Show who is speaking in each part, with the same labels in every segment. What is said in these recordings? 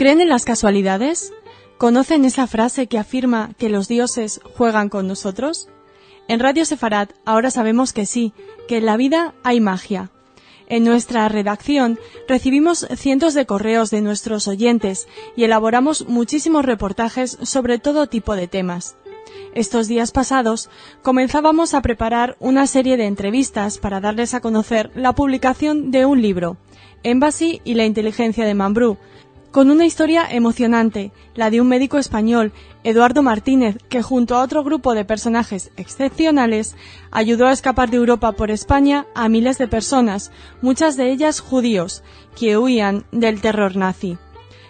Speaker 1: ¿Creen en las casualidades? ¿Conocen esa frase que afirma que los dioses juegan con nosotros? En Radio Sefarad ahora sabemos que sí, que en la vida hay magia. En nuestra redacción recibimos cientos de correos de nuestros oyentes y elaboramos muchísimos reportajes sobre todo tipo de temas. Estos días pasados comenzábamos a preparar una serie de entrevistas para darles a conocer la publicación de un libro, Embassy y la inteligencia de Mambrú, con una historia emocionante, la de un médico español, Eduardo Martínez, que junto a otro grupo de personajes excepcionales ayudó a escapar de Europa por España a miles de personas, muchas de ellas judíos, que huían del terror nazi.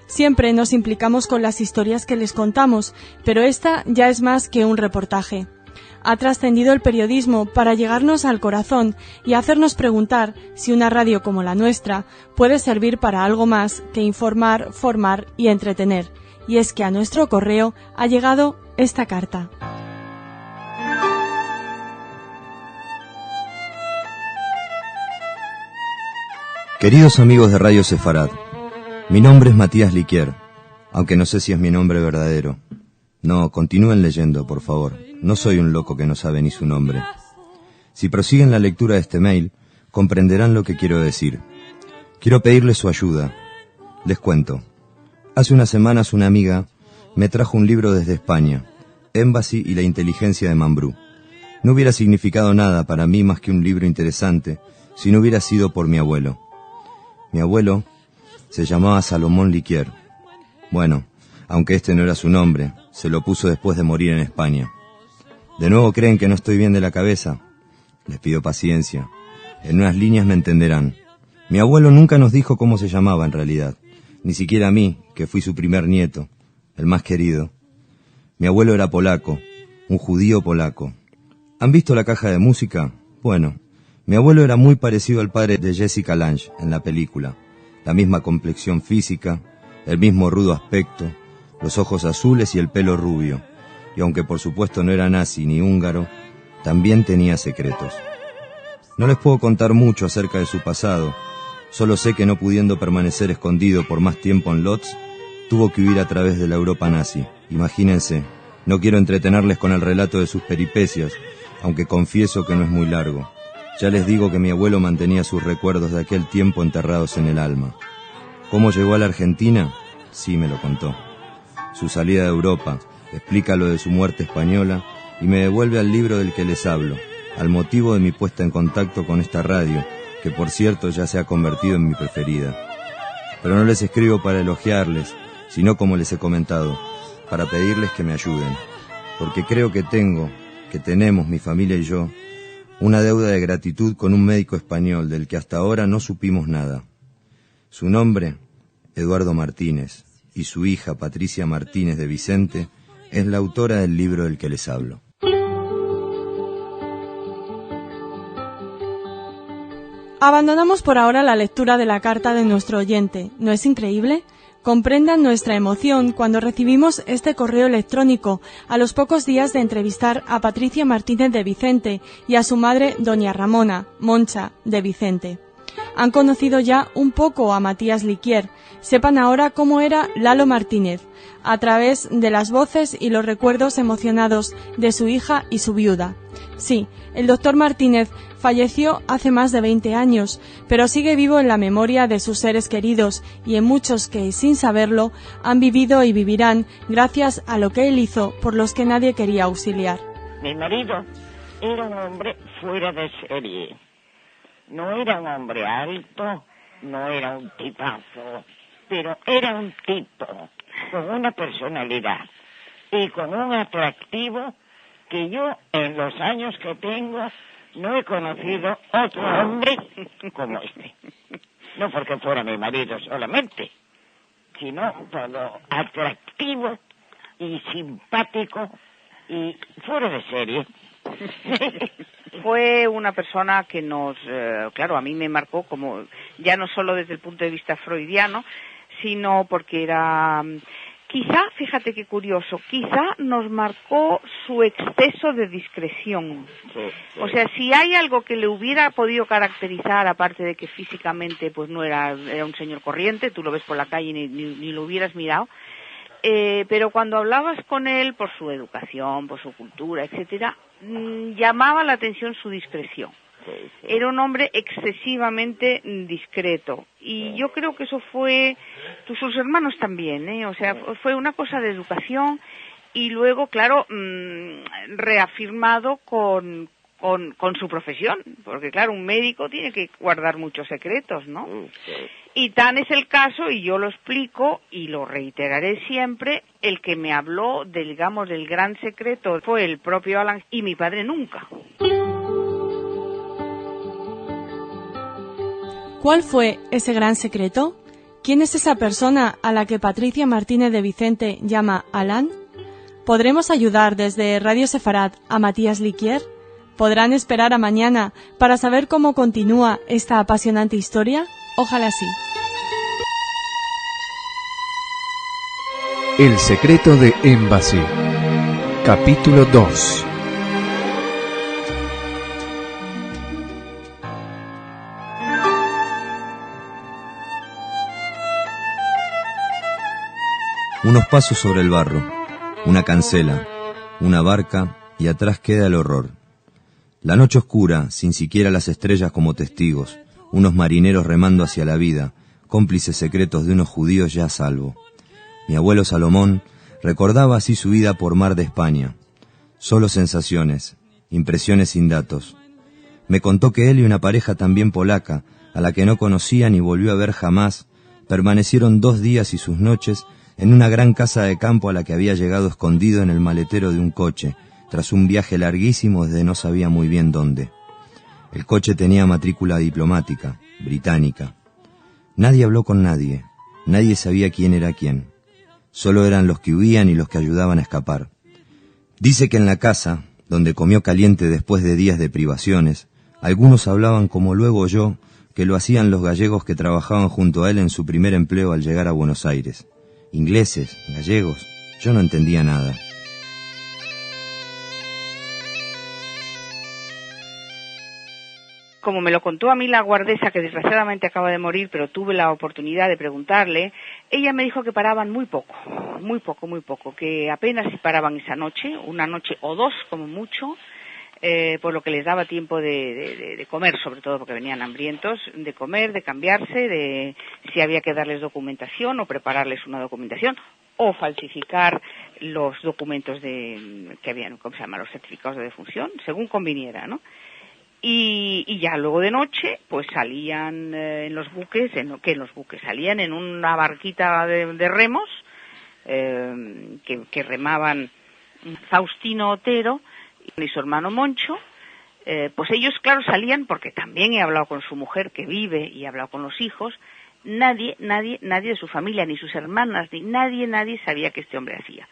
Speaker 1: Siempre nos implicamos con las historias que les contamos, pero esta ya es más que un reportaje. Ha trascendido el periodismo para llegarnos al corazón y hacernos preguntar si una radio como la nuestra puede servir para algo más que informar, formar y entretener. Y es que a nuestro correo ha llegado esta carta.
Speaker 2: Queridos amigos de Radio Sefarad, mi nombre es Matías Liquier, aunque no sé si es mi nombre verdadero. No, continúen leyendo, por favor. No soy un loco que no sabe ni su nombre. Si prosiguen la lectura de este mail, comprenderán lo que quiero decir. Quiero pedirles su ayuda. Les cuento. Hace unas semanas una amiga me trajo un libro desde España, Embassy y la inteligencia de Mambrú. No hubiera significado nada para mí más que un libro interesante si no hubiera sido por mi abuelo. Mi abuelo se llamaba Salomón Liquier. Bueno, aunque este no era su nombre, se lo puso después de morir en España. ¿De nuevo creen que no estoy bien de la cabeza? Les pido paciencia. En unas líneas me entenderán. Mi abuelo nunca nos dijo cómo se llamaba en realidad. Ni siquiera a mí, que fui su primer nieto, el más querido. Mi abuelo era polaco, un judío polaco. ¿Han visto La caja de música? Bueno, mi abuelo era muy parecido al padre de Jessica Lange en la película. La misma complexión física, el mismo rudo aspecto, los ojos azules y el pelo rubio, y aunque por supuesto no era nazi ni húngaro, también tenía secretos. No les puedo contar mucho acerca de su pasado, solo sé que no pudiendo permanecer escondido por más tiempo en Lodz, tuvo que huir a través de la Europa nazi. Imagínense, no quiero entretenerles con el relato de sus peripecias, aunque confieso que no es muy largo. Ya les digo que mi abuelo mantenía sus recuerdos de aquel tiempo enterrados en el alma. ¿Cómo llegó a la Argentina? Sí, me lo contó. Su salida de Europa, explica lo de su muerte española y me devuelve al libro del que les hablo, al motivo de mi puesta en contacto con esta radio, que por cierto ya se ha convertido en mi preferida. Pero no les escribo para elogiarles, sino como les he comentado, para pedirles que me ayuden, porque creo que tenemos, mi familia y yo, una deuda de gratitud con un médico español del que hasta ahora no supimos nada. Su nombre, Eduardo Martínez, y su hija Patricia Martínez de Vicente es la autora del libro del que les hablo.
Speaker 1: Abandonamos por ahora la lectura de la carta de nuestro oyente. ¿No es increíble? Comprendan nuestra emoción cuando recibimos este correo electrónico a los pocos días de entrevistar a Patricia Martínez de Vicente y a su madre, doña Ramona, Moncha, de Vicente. Han conocido ya un poco a Matías Liquier. Sepan ahora cómo era Lalo Martínez, a través de las voces y los recuerdos emocionados de su hija y su viuda. Sí, el doctor Martínez falleció hace más de 20 años, pero sigue vivo en la memoria de sus seres queridos y en muchos que, sin saberlo, han vivido y vivirán gracias a lo que él hizo por los que nadie quería auxiliar.
Speaker 3: Mi marido era un hombre fuera de serie. No era un hombre alto, no era un tipazo, pero era un tipo con una personalidad y con un atractivo que yo en los años que tengo no he conocido otro hombre como este. No porque fuera mi marido solamente, sino todo atractivo y simpático y fuera de serie.
Speaker 4: Fue una persona que nos, claro, a mí me marcó como, ya no solo desde el punto de vista freudiano, sino porque era quizá, fíjate qué curioso, quizá nos marcó su exceso de discreción. O sea, si hay algo que le hubiera podido caracterizar, aparte de que físicamente pues no era un señor corriente, tú lo ves por la calle y ni lo hubieras mirado, pero cuando hablabas con él por su educación, por su cultura, etcétera, llamaba la atención su discreción. Era un hombre excesivamente discreto y yo creo que eso fue, sus hermanos también, o sea, fue una cosa de educación y luego, claro, reafirmado con su profesión, porque claro, un médico tiene que guardar muchos secretos, ¿no? Y tan es el caso, y yo lo explico y lo reiteraré siempre, el que me habló del gran secreto fue el propio Alan y mi padre nunca.
Speaker 1: ¿Cuál fue ese gran secreto? ¿Quién es esa persona a la que Patricia Martínez de Vicente llama Alan? ¿Podremos ayudar desde Radio Sefarat a Matías Liquier? ¿Podrán esperar a mañana para saber cómo continúa esta apasionante historia? Ojalá sí.
Speaker 5: El secreto de Embassy, capítulo 2.
Speaker 2: Unos pasos sobre el barro, una cancela, una barca y atrás queda el horror. La noche oscura, sin siquiera las estrellas como testigos, unos marineros remando hacia la vida, cómplices secretos de unos judíos ya a salvo. Mi abuelo Salomón recordaba así su vida por mar de España. Solo sensaciones, impresiones sin datos. Me contó que él y una pareja también polaca, a la que no conocía ni volvió a ver jamás, permanecieron 2 días y sus noches en una gran casa de campo a la que había llegado escondido en el maletero de un coche, tras un viaje larguísimo desde no sabía muy bien dónde. El coche tenía matrícula diplomática, británica. Nadie habló con nadie, nadie sabía quién era quién. Solo eran los que huían y los que ayudaban a escapar. Dice que en la casa, donde comió caliente después de días de privaciones, algunos hablaban como luego oyó que lo hacían los gallegos que trabajaban junto a él en su primer empleo al llegar a Buenos Aires. Ingleses, gallegos, yo no entendía nada.
Speaker 4: Como me lo contó a mí la guardesa, que desgraciadamente acaba de morir, pero tuve la oportunidad de preguntarle, ella me dijo que paraban muy poco, que apenas si paraban esa noche, una noche o 2 como mucho, por lo que les daba tiempo de comer, sobre todo porque venían hambrientos, de comer, de cambiarse, de si había que darles documentación o prepararles una documentación, o falsificar los documentos que habían, ¿cómo se llama?, los certificados de defunción, según conviniera, ¿no? Y ya luego de noche, pues salían en los buques, salían en una barquita de remos, que remaban Faustino Otero y su hermano Moncho. Pues ellos, claro, salían porque también he hablado con su mujer que vive y he hablado con los hijos. Nadie de su familia, ni sus hermanas, ni nadie sabía que este hombre hacía.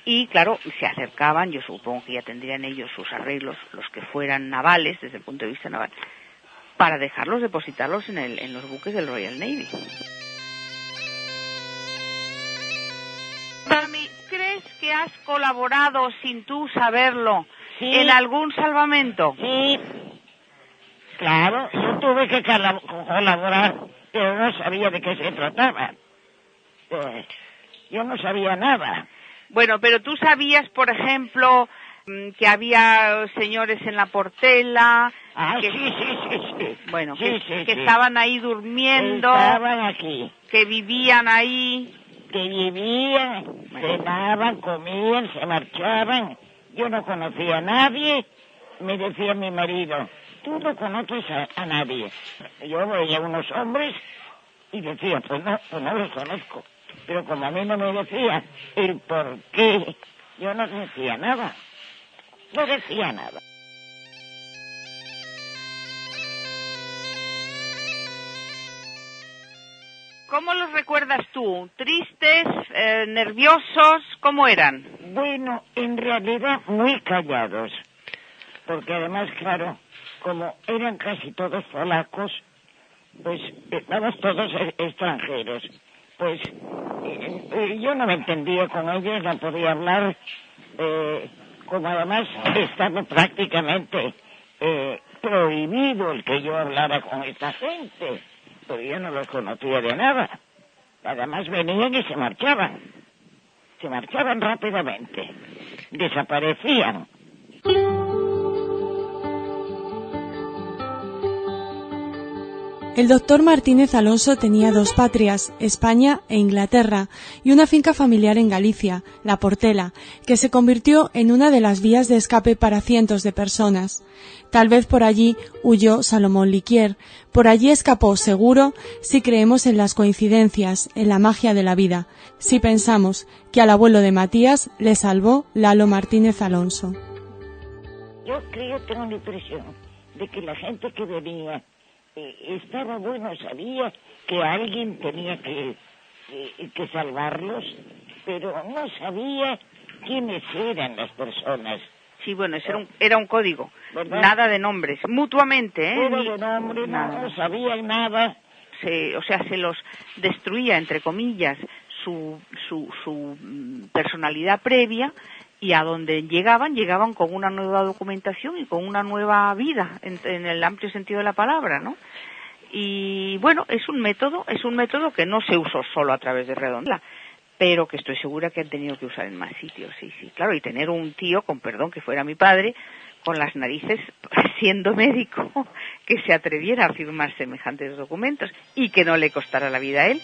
Speaker 4: Y claro, se acercaban, yo supongo que ya tendrían ellos sus arreglos, los que fueran navales, desde el punto de vista naval, para depositarlos en los buques del Royal Navy. Mami, ¿crees que has colaborado sin tú saberlo en algún salvamento?
Speaker 3: Sí, claro, yo tuve que colaborar, pero no sabía de qué se trataba. Yo no sabía nada.
Speaker 4: Bueno, pero tú sabías, por ejemplo, que había señores en la Portela.
Speaker 3: Sí.
Speaker 4: Bueno,
Speaker 3: sí,
Speaker 4: que estaban ahí durmiendo.
Speaker 3: Estaban aquí.
Speaker 4: Que vivían ahí.
Speaker 3: Que vivían, cenaban, comían, se marchaban. Yo no conocía a nadie. Me decía mi marido, tú no conoces a nadie. Yo veía unos hombres y decía, pues no los conozco. Pero como a mí no me decía el por qué, yo no decía nada. No decía nada.
Speaker 4: ¿Cómo los recuerdas tú? ¿Tristes, nerviosos? ¿Cómo eran?
Speaker 3: Bueno, en realidad muy callados. Porque además, claro, como eran casi todos polacos, pues éramos todos extranjeros. pues yo no me entendía con ellos, no podía hablar, como además estaba prácticamente prohibido el que yo hablara con esta gente, pero yo no los conocía de nada. Además venían y se marchaban rápidamente, desaparecían.
Speaker 1: El doctor Martínez Alonso tenía dos patrias, España e Inglaterra, y una finca familiar en Galicia, La Portela, que se convirtió en una de las vías de escape para cientos de personas. Tal vez por allí huyó Salomón Liquier, por allí escapó seguro si creemos en las coincidencias, en la magia de la vida, si pensamos que al abuelo de Matías le salvó Lalo Martínez Alonso.
Speaker 3: Yo tengo la impresión de que la gente que venía estaba bueno, sabía que alguien tenía que salvarlos, pero no sabía quiénes eran las personas.
Speaker 4: Sí, bueno, era un código,
Speaker 3: ¿verdad?
Speaker 4: Nada de nombres, mutuamente,
Speaker 3: Fuera de nombre, no sabían nada.
Speaker 4: Se los destruía, entre comillas, su personalidad previa, y a donde llegaban con una nueva documentación y con una nueva vida, en el amplio sentido de la palabra, ¿no? Y bueno, es un método que no se usó solo a través de Redondela, pero que estoy segura que han tenido que usar en más sitios, sí, claro, y tener un tío, con perdón que fuera mi padre, con las narices, siendo médico, que se atreviera a firmar semejantes documentos y que no le costara la vida a él.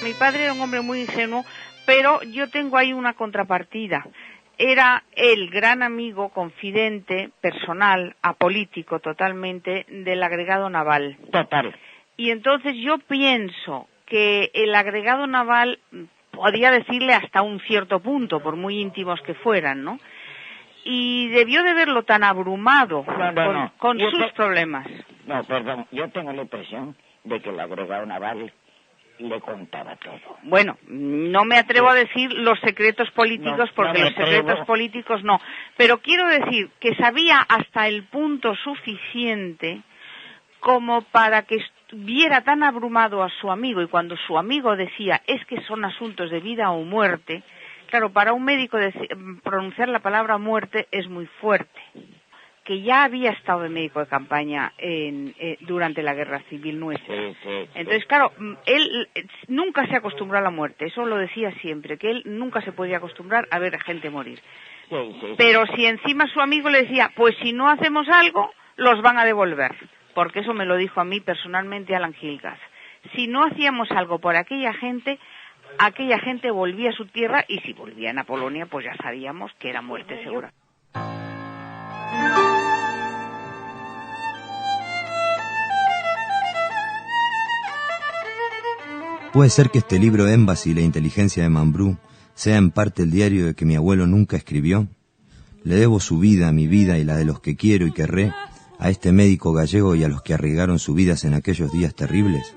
Speaker 4: Mi padre era un hombre muy ingenuo, pero yo tengo ahí una contrapartida. Era el gran amigo, confidente, personal, apolítico totalmente, del agregado naval.
Speaker 3: Total.
Speaker 4: Y entonces yo pienso que el agregado naval podía decirle hasta un cierto punto, por muy íntimos que fueran, ¿no? Y debió de verlo tan abrumado con sus problemas.
Speaker 3: No, perdón, yo tengo la impresión de que el agregado naval le contaba todo.
Speaker 4: Bueno, no me atrevo a decir los secretos políticos, porque los secretos políticos no. Pero quiero decir que sabía hasta el punto suficiente como para que viera tan abrumado a su amigo, y cuando su amigo decía, es que son asuntos de vida o muerte, claro, para un médico pronunciar la palabra muerte es muy fuerte. Que ya había estado de médico de campaña durante la guerra civil nuestra.
Speaker 3: Sí.
Speaker 4: Entonces, claro, él nunca se acostumbró a la muerte, eso lo decía siempre, que él nunca se podía acostumbrar a ver a gente morir.
Speaker 3: Sí.
Speaker 4: Pero si encima su amigo le decía, pues si no hacemos algo, los van a devolver, porque eso me lo dijo a mí personalmente Alan Gilgas. Si no hacíamos algo por aquella gente volvía a su tierra, y si volvían a Polonia, pues ya sabíamos que era muerte segura.
Speaker 2: Puede ser que este libro Embassy, la inteligencia de Mambrú, sea en parte el diario de que mi abuelo nunca escribió. Le debo su vida, mi vida y la de los que quiero y querré a este médico gallego y a los que arriesgaron sus vidas en aquellos días terribles.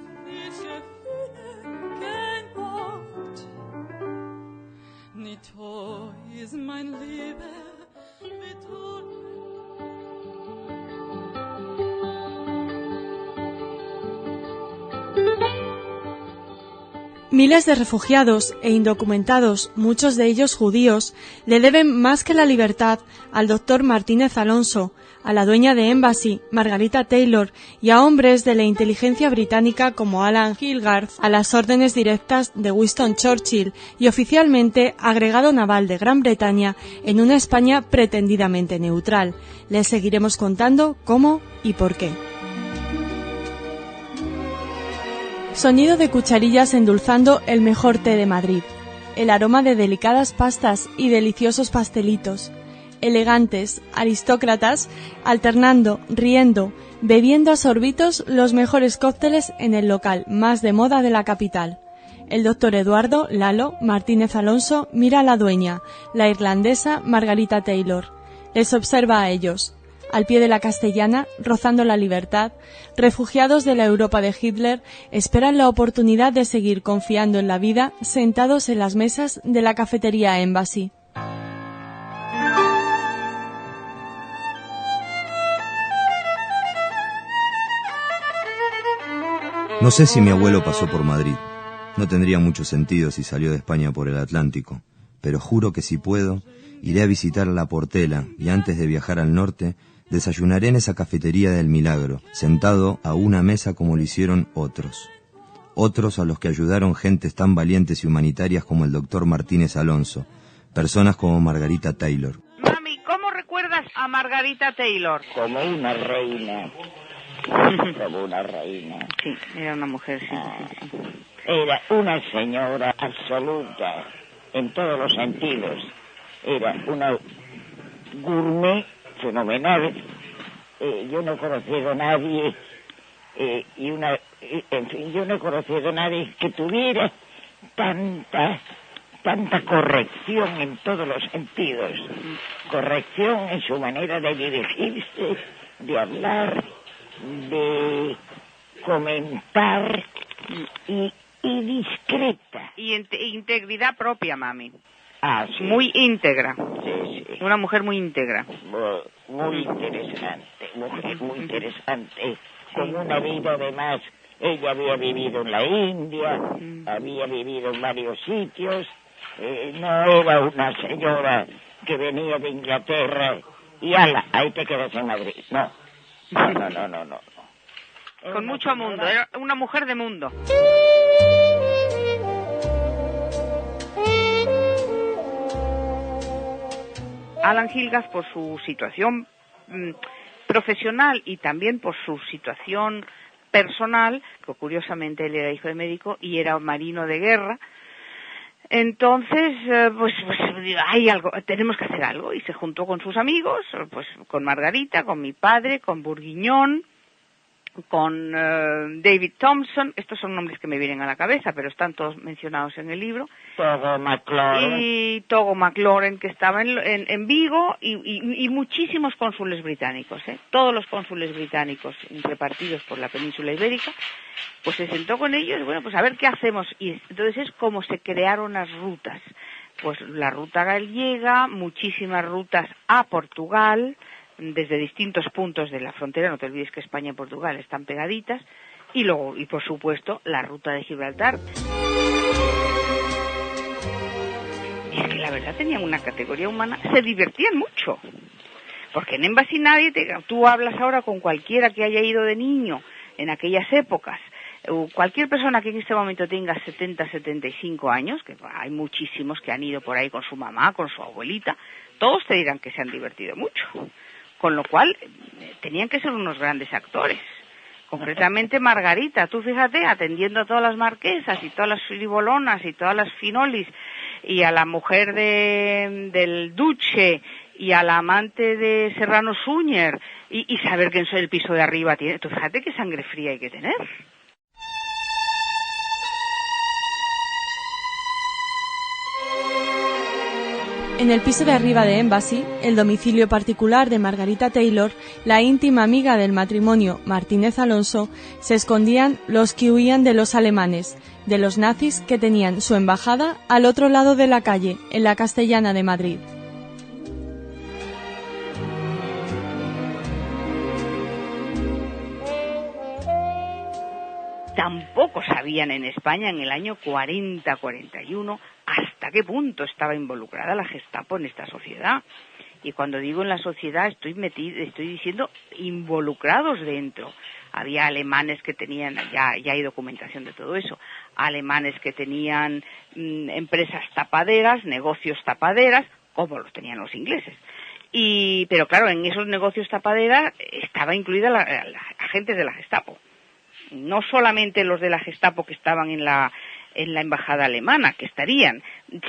Speaker 1: Miles de refugiados e indocumentados, muchos de ellos judíos, le deben más que la libertad al doctor Martínez Alonso, a la dueña de Embassy, Margarita Taylor, y a hombres de la inteligencia británica como Alan Gilgarth, a las órdenes directas de Winston Churchill y oficialmente agregado naval de Gran Bretaña en una España pretendidamente neutral. Les seguiremos contando cómo y por qué. Sonido de cucharillas endulzando el mejor té de Madrid. El aroma de delicadas pastas y deliciosos pastelitos. Elegantes, aristócratas, alternando, riendo, bebiendo a sorbitos los mejores cócteles en el local más de moda de la capital. El doctor Eduardo Lalo Martínez Alonso mira a la dueña, la irlandesa Margarita Taylor. Les observa a ellos. Al pie de la Castellana, rozando la libertad, refugiados de la Europa de Hitler esperan la oportunidad de seguir confiando en la vida sentados en las mesas de la cafetería Embassy.
Speaker 2: No sé si mi abuelo pasó por Madrid. No tendría mucho sentido si salió de España por el Atlántico, pero juro que si puedo, iré a visitar La Portela y antes de viajar al norte, desayunaré en esa cafetería del Milagro, sentado a una mesa como lo hicieron otros. Otros a los que ayudaron gentes tan valientes y humanitarias como el doctor Martínez Alonso, personas como Margarita Taylor.
Speaker 4: Mami, ¿cómo recuerdas a Margarita Taylor?
Speaker 3: Como una reina. Como una reina.
Speaker 4: Sí, era una mujer, sí.
Speaker 3: Era una señora absoluta en todos los sentidos. Era una gourmet fenomenal. Yo no he conocido a nadie yo no he conocido a nadie que tuviera tanta corrección en todos los sentidos. Corrección en su manera de dirigirse, de hablar, de comentar y discreta.
Speaker 4: Y integridad propia, mami.
Speaker 3: Ah, sí.
Speaker 4: Muy íntegra.
Speaker 3: Sí, sí.
Speaker 4: Una mujer muy íntegra.
Speaker 3: Muy interesante, mujer muy interesante. Con una vida además, ella había vivido en la India, había vivido en varios sitios, no era una señora que venía de Inglaterra y ala, ahí te quedas en Madrid. No.
Speaker 4: Con mucho mundo, era una mujer de mundo. Alan Gilgas, por su situación profesional y también por su situación personal, que curiosamente él era hijo de médico y era marino de guerra, entonces pues hay algo, tenemos que hacer algo, y se juntó con sus amigos, pues con Margarita, con mi padre, con Bourguignon, con David Thompson. Estos son nombres que me vienen a la cabeza, pero están todos mencionados en el libro.
Speaker 3: Togo McLaurin.
Speaker 4: Y Togo McLaurin, que estaba en Vigo, y muchísimos cónsules británicos, todos los cónsules británicos repartidos por la península ibérica, pues se sentó con ellos, bueno, pues a ver qué hacemos. Y entonces es como se crearon las rutas. Pues la ruta gallega, muchísimas rutas a Portugal, desde distintos puntos de la frontera. No te olvides que España y Portugal están pegaditas, y luego, y por supuesto, la ruta de Gibraltar. Y es que la verdad tenían una categoría humana, se divertían mucho, porque en Embassy nadie tú hablas ahora con cualquiera que haya ido de niño en aquellas épocas, cualquier persona que en este momento tenga 70, 75 años, que hay muchísimos que han ido por ahí con su mamá, con su abuelita, todos te dirán que se han divertido mucho. Con lo cual, tenían que ser unos grandes actores. Concretamente Margarita, tú fíjate, atendiendo a todas las marquesas y todas las frivolonas y todas las finolis, y a la mujer del duce y a la amante de Serrano Suñer, y saber que en el piso de arriba tiene. Tú fíjate qué sangre fría hay que tener.
Speaker 1: En el piso de arriba de Embassy, el domicilio particular de Margarita Taylor, la íntima amiga del matrimonio Martínez Alonso, se escondían los que huían de los alemanes, de los nazis que tenían su embajada al otro lado de la calle, en la Castellana de Madrid.
Speaker 4: Tampoco sabían en España en el año 40-41 hasta qué punto estaba involucrada la Gestapo en esta sociedad. Y cuando digo en la sociedad estoy diciendo involucrados dentro. Había alemanes que tenían, ya hay documentación de todo eso, alemanes que tenían empresas tapaderas, negocios tapaderas, como los tenían los ingleses. Pero claro, en esos negocios tapaderas estaba incluida la agentes de la Gestapo. No solamente los de la Gestapo que estaban en la embajada alemana, que estarían,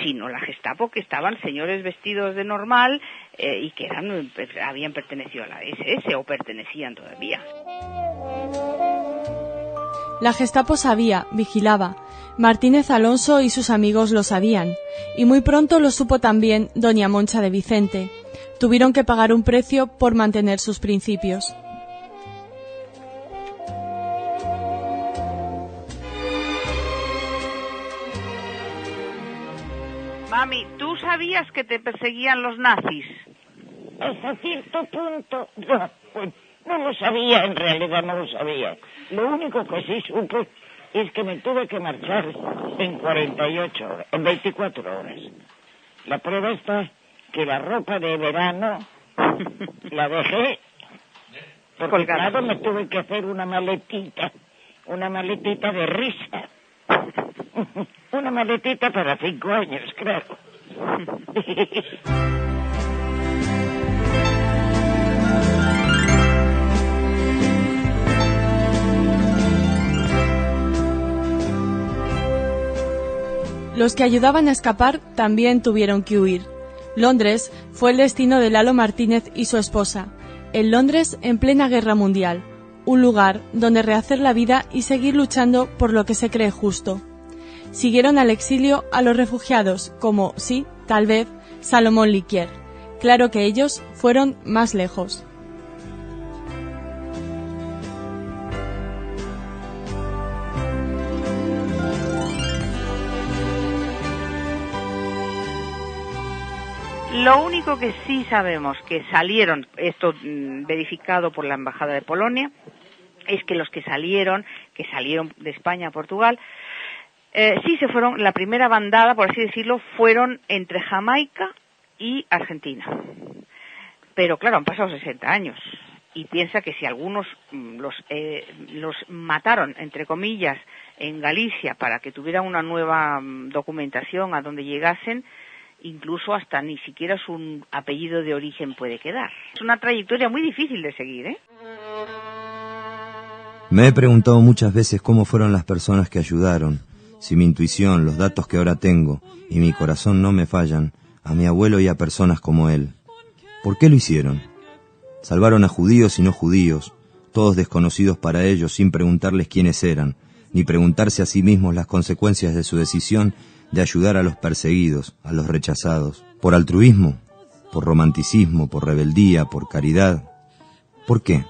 Speaker 4: sino la Gestapo que estaban señores vestidos de normal y que habían pertenecido a la SS o pertenecían todavía.
Speaker 1: La Gestapo sabía, vigilaba. Martínez Alonso y sus amigos lo sabían, y muy pronto lo supo también doña Moncha de Vicente. Tuvieron que pagar un precio por mantener sus principios.
Speaker 4: Mami, ¿tú sabías que te perseguían los nazis?
Speaker 3: Hasta cierto punto, No lo sabía, en realidad no lo sabía. Lo único que sí supe es que me tuve que marchar en 48 horas, en 24 horas. La prueba está que la ropa de verano la dejé, porque claro, me tuve que hacer una maletita de risa. Una maletita para 5 años, claro.
Speaker 1: Los que ayudaban a escapar también tuvieron que huir. Londres fue el destino de Lalo Martínez y su esposa. El Londres en plena guerra mundial. Un lugar donde rehacer la vida y seguir luchando por lo que se cree justo. Siguieron al exilio a los refugiados, como, sí, tal vez, Salomón Liquier. Claro que ellos fueron más lejos.
Speaker 4: Lo único que sí sabemos que salieron, esto verificado por la Embajada de Polonia, es que los que salieron de España a Portugal, sí se fueron, la primera bandada, por así decirlo, fueron entre Jamaica y Argentina. Pero claro, han pasado 60 años. Y piensa que si algunos los mataron, entre comillas, en Galicia para que tuvieran una nueva documentación a donde llegasen, incluso hasta ni siquiera su apellido de origen puede quedar. Es una trayectoria muy difícil de seguir, ¿eh?
Speaker 2: Me he preguntado muchas veces cómo fueron las personas que ayudaron, si mi intuición, los datos que ahora tengo y mi corazón no me fallan, a mi abuelo y a personas como él. ¿Por qué lo hicieron? Salvaron a judíos y no judíos, todos desconocidos para ellos sin preguntarles quiénes eran, ni preguntarse a sí mismos las consecuencias de su decisión de ayudar a los perseguidos, a los rechazados, por altruismo, por romanticismo, por rebeldía, por caridad. ¿Por qué?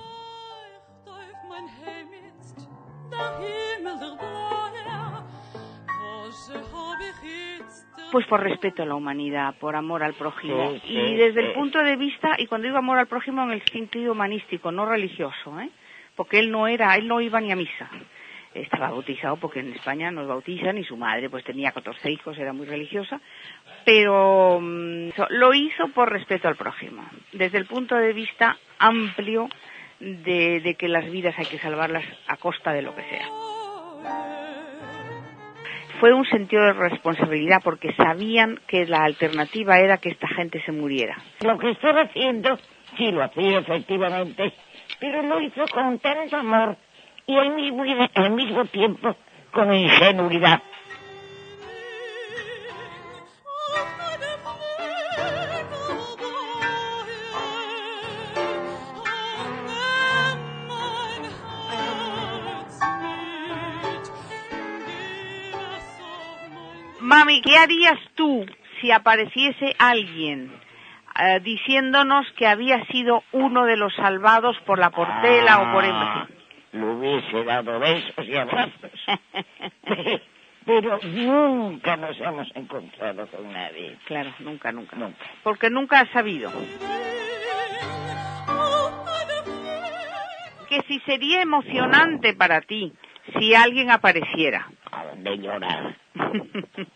Speaker 4: Pues por respeto a la humanidad, por amor al prójimo. Y desde el punto de vista, y cuando digo amor al prójimo en el sentido humanístico, no religioso, porque él no iba ni a misa. Estaba bautizado porque en España nos bautizan y su madre pues tenía 14 hijos, era muy religiosa, pero lo hizo por respeto al prójimo, desde el punto de vista amplio de que las vidas hay que salvarlas a costa de lo que sea. Fue un sentido de responsabilidad porque sabían que la alternativa era que esta gente se muriera.
Speaker 3: Lo que estaba haciendo, sí lo hacía efectivamente, pero lo hizo con tanto amor y al mismo tiempo con ingenuidad.
Speaker 4: Mami, ¿qué harías tú si apareciese alguien diciéndonos que había sido uno de los salvados por la Portela o por el...
Speaker 3: Le hubiese dado besos y abrazos. Pero nunca nos hemos encontrado con nadie.
Speaker 4: Claro, nunca. Porque nunca has sabido. Que si sería emocionante para ti si alguien apareciera.
Speaker 3: De llorar.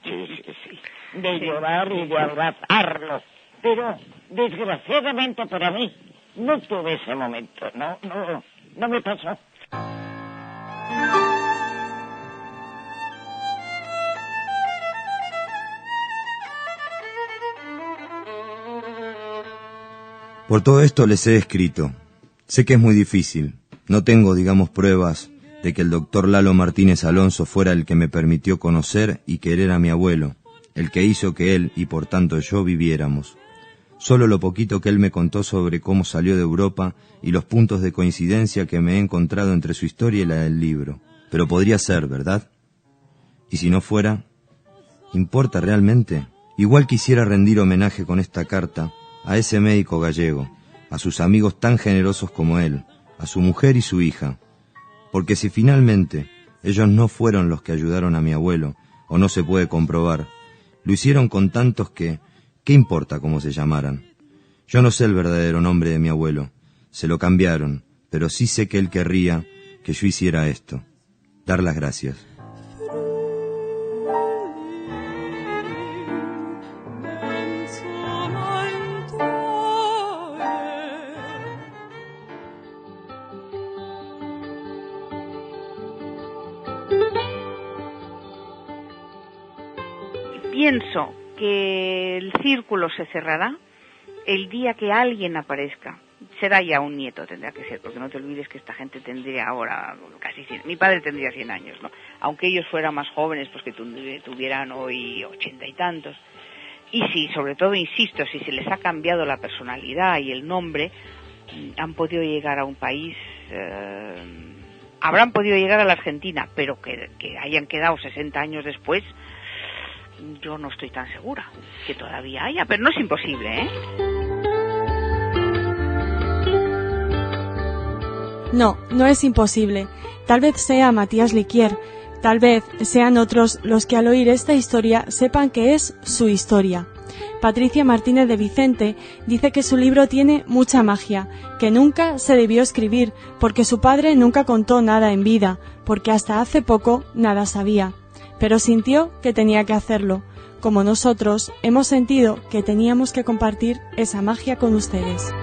Speaker 3: Sí. De llorar y de abrazarlo. Pero, desgraciadamente para mí, no tuve ese momento. No me pasó.
Speaker 2: Por todo esto les he escrito. Sé que es muy difícil. No tengo, digamos, pruebas de que el doctor Lalo Martínez Alonso fuera el que me permitió conocer y querer a mi abuelo, el que hizo que él y por tanto yo viviéramos. Solo lo poquito que él me contó sobre cómo salió de Europa y los puntos de coincidencia que me he encontrado entre su historia y la del libro. Pero podría ser, ¿verdad? Y si no fuera, ¿importa realmente? Igual quisiera rendir homenaje con esta carta a ese médico gallego, a sus amigos tan generosos como él, a su mujer y su hija. Porque si finalmente ellos no fueron los que ayudaron a mi abuelo, o no se puede comprobar, lo hicieron con tantos que, ¿qué importa cómo se llamaran? Yo no sé el verdadero nombre de mi abuelo, se lo cambiaron, pero sí sé que él querría que yo hiciera esto, dar las gracias.
Speaker 4: Pienso que el círculo se cerrará el día que alguien aparezca. Será ya un nieto, tendrá que ser, porque no te olvides que esta gente tendría ahora casi 100. Mi padre tendría 100 años, ¿no? Aunque ellos fueran más jóvenes, pues que tuvieran hoy 80 y tantos. Y si, sobre todo, insisto, si se les ha cambiado la personalidad y el nombre, han podido llegar a un país, habrán podido llegar a la Argentina, pero que hayan quedado 60 años después, yo no estoy tan segura que todavía haya, pero no es imposible, ¿eh?
Speaker 1: No, no es imposible. Tal vez sea Matías Liquier, tal vez sean otros los que al oír esta historia sepan que es su historia. Patricia Martínez de Vicente dice que su libro tiene mucha magia, que nunca se debió escribir, porque su padre nunca contó nada en vida, porque hasta hace poco nada sabía. Pero sintió que tenía que hacerlo, como nosotros hemos sentido que teníamos que compartir esa magia con ustedes.